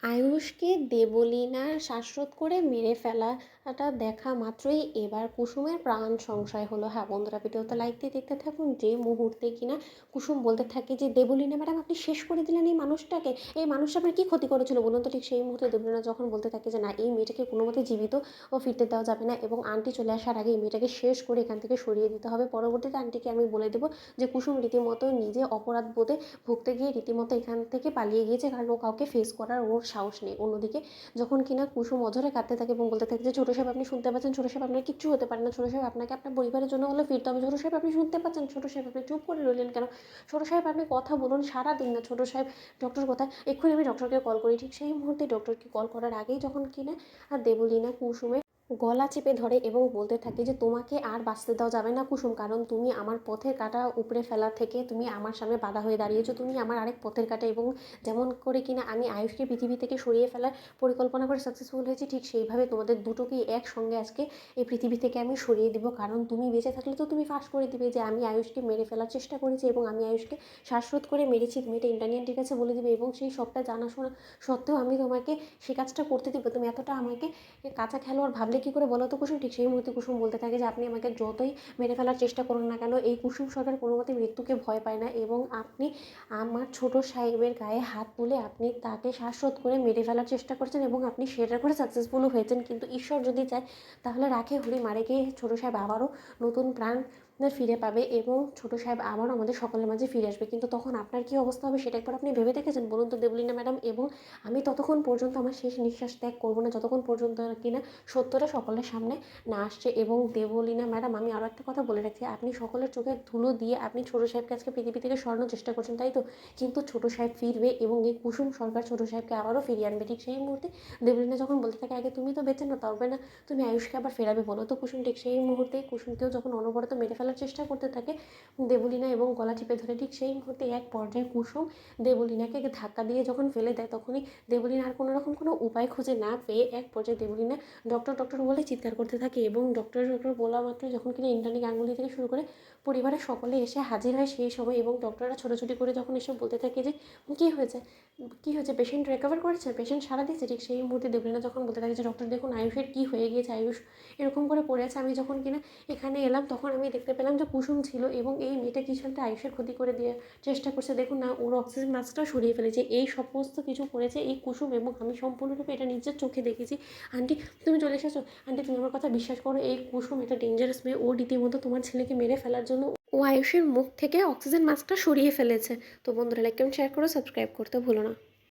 আয়ুষকে দেবলীনার শ্বাসরোধ করে মেরে ফেলাটা দেখা মাত্রই এবার কুসুমের প্রাণ সংশয় হলো। হ্যাঁ বন্ধুরা, ভিডিওতে লাইক দিয়ে দেখতে থাকুন। যে মুহূর্তে কিনা কুসুম বলতে থাকে যে দেবলীনা ম্যাডাম আপনি শেষ করে দিলেন এই মানুষটাকে, এই মানুষটা আপনার কী ক্ষতি করেছিল বলুন তো, ঠিক সেই মুহূর্তে দেবলীনা যখন বলতে থাকে যে না, এই মেয়েটাকে কোনো মতে জীবিত ও ফিরতে দেওয়া যাবে না এবং আন্টি চলে আসার আগে এই মেয়েটাকে শেষ করে এখান থেকে সরিয়ে দিতে হবে। পরবর্তীতে আন্টিকে আমি বলে দেবো যে কুসুম রীতিমতো নিজে অপরাধ বোধে ভুগতে গিয়ে রীতিমতো এখান থেকে পালিয়ে গিয়েছে, কারণ ও কাউকে ফেস করার ওর সাহস নেই। অন্যদিকে যখন কিনা কুসুম অঝরে কাঁদতে থাকে এবং বলতে থাকে যে ছোটো সাহেব আপনি শুনতে পাচ্ছেন, ছোটো সাহেব আপনার কিচ্ছু হতে পারে না, ছোটো সাহেব আপনাকে আপনার পরিবারের জন্য হলে ফিরতে হবে, ছোটো সাহেব আপনি শুনতে পাচ্ছেন, ছোটো সাহেব আপনি চুপ করে রইলেন কেন, ছোটো সাহেব আপনি কথা বলুন সারা দিন না, ছোটো সাহেব ডক্টর কোথায়, এক্ষুনি আমি ডক্টরকে কল করি। ঠিক সেই মুহূর্তে ডক্টরকে কল করার আগেই যখন কিনা দেবলীনা কুসুমের গলা চেপে ধরে এবং বলতে থাকে যে তোমাকে আর বাঁচতে দেওয়া যাবে না কুসুম, কারণ তুমি আমার পথের কাঁটা উপড়ে ফেলা থেকে তুমি আমার সামনে বাধা হয়ে দাঁড়িয়েছো, তুমি আমার আরেক পথের কাঁটা। এবং যেমন করে কিনা আমি আয়ুষকে পৃথিবী থেকে সরিয়ে ফেলার পরিকল্পনা করে সাকসেসফুল হয়েছি, ঠিক সেইভাবে তোমাদের দুটোকেই একসঙ্গে আজকে এই পৃথিবী থেকে আমি সরিয়ে দিব, কারণ তুমি বেঁচে থাকলে তো তুমি ফাঁস করে দিবে যে আমি আয়ুষকে মেরে ফেলার চেষ্টা করেছি এবং আমি আয়ুষকে শ্বাসরোধ করে মেরেছি, তুমি এটা ইন্টারনেটের কাছে বলে দিবে এবং সেই সবটা জানাশোনা সত্ত্বেও আমি তোমাকে সে কাজটা করতে দেবো। তুমি এতটা আমাকে কাঁচা খেলোয়াড় ভাবলে কী করে বলো তো কুসুম। ঠিক সেই মুহূর্তে কুসুম বলতে থাকে যে আপনি আমাকে যতই মেরে ফেলার চেষ্টা করুন না কেন, এই কুসুম সরকার কোনো মতে মৃত্যুকে ভয় পায় না এবং আপনি আমার ছোট সাহেবের গায়ে হাত তুলে আপনি তাকে শ্বাসরোধ করে মেরে ফেলার চেষ্টা করছেন এবং আপনি সেটা করে সাকসেসফুলও হয়েছেন, কিন্তু ঈশ্বর যদি চায় তাহলে রাখে হরি মারে গিয়ে ছোটো সাহেব আবারও নতুন প্রাণ ফিরে পাবে এবং ছোটো সাহেব আবারও আমাদের সকলের মাঝে ফিরে আসবে, কিন্তু তখন আপনার কী অবস্থা হবে সেটা একবার আপনি ভেবে দেখেছেন বলুন তো দেবলীনা ম্যাডাম। এবং আমি ততক্ষণ পর্যন্ত আমার শেষ নিঃশ্বাস ত্যাগ করবো না যতক্ষণ পর্যন্ত কিনা সত্যটা সকলের সামনে না আসছে। এবং দেবলীনা ম্যাডাম আমি আরও একটা কথা বলে রাখছি, আপনি সকলের চোখে ধুলো দিয়ে আপনি ছোটো সাহেবকে আজকে পৃথিবী থেকে সরানোর চেষ্টা করছেন তাই তো, কিন্তু ছোটো সাহেব ফিরবে এবং এই কুসুম সরকার ছোটো সাহেবকে আবারও ফিরিয়ে আনবে। ঠিক সেই মুহূর্তে দেবলীনা যখন বলতে থাকে আগে তুমি তো বেঁচে না, তবে না তুমি আয়ুষকে আবার ফেরাবে বলো তো কুসুম। ঠিক সেই মুহূর্তেই কুসুমকেও যখন অনবরত মেরে ফেলার চেষ্টা করতে থাকে দেবলীনা এবং গলা টিপে ধরে, ঠিক সেই মুহূর্তে এক পর্যায়ে কুসুম দেবলীনাকে ধাক্কা দিয়ে যখন ফেলে দেয় তখনই দেবলীনা আর কোনো রকম কোনো উপায় খুঁজে না পেয়ে এক পর্যায়ে দেবলীনা ডক্টর ডক্টর বলে চিৎকার করতে থাকে এবং ডক্টর ডক্টর বলা মাত্র যখন কিনা ইন্টারনি গাঙ্গুলি থেকে শুরু করে পরিবারের সকলে এসে হাজির হয় সেই সময় এবং ডক্টররা ছোটাছুটি করে যখন এসে বলতে থাকে যে কী হয়েছে, কী হয়েছে, পেশেন্ট রিকভার করেছে, পেশেন্ট সারা দিয়েছে। ঠিক সেই মুহূর্তে দেবলীনা যখন বলতে থাকে যে ডক্টর দেখুন আয়ুষের কী হয়ে গিয়েছে, আয়ুষ এরকম করে পড়ে আছে, আমি যখন কিনা এখানে এলাম তখন আমি দেখতে পেলাম যে কুসুম ছিল এবং এই মেয়েটা কিছু একটা আয়ুষের ক্ষতি করে দেওয়ার চেষ্টা করছে, দেখুন না ওর অক্সিজেন মাস্কটাও সরিয়ে ফেলেছে, এই সমস্ত কিছু করেছে এই কুসুম এবং আমি সম্পূর্ণরূপে এটা নিজের চোখে দেখেছি। আন্টি তুমি চলে এসেছো, আন্টি তুমি আমার কথা বিশ্বাস করো, এই কুসুম এটা ডেঞ্জারাস মেয়ে, ও রীতিমতো তোমার ছেলেকে মেরে ফেলার জন্য ও আয়ুষের মুখ থেকে অক্সিজেন মাস্কটা সরিয়ে ফেলেছে। তো বন্ধুরা লাইক কমেন্ট শেয়ার করো, সাবস্ক্রাইব করতে ভুলো না।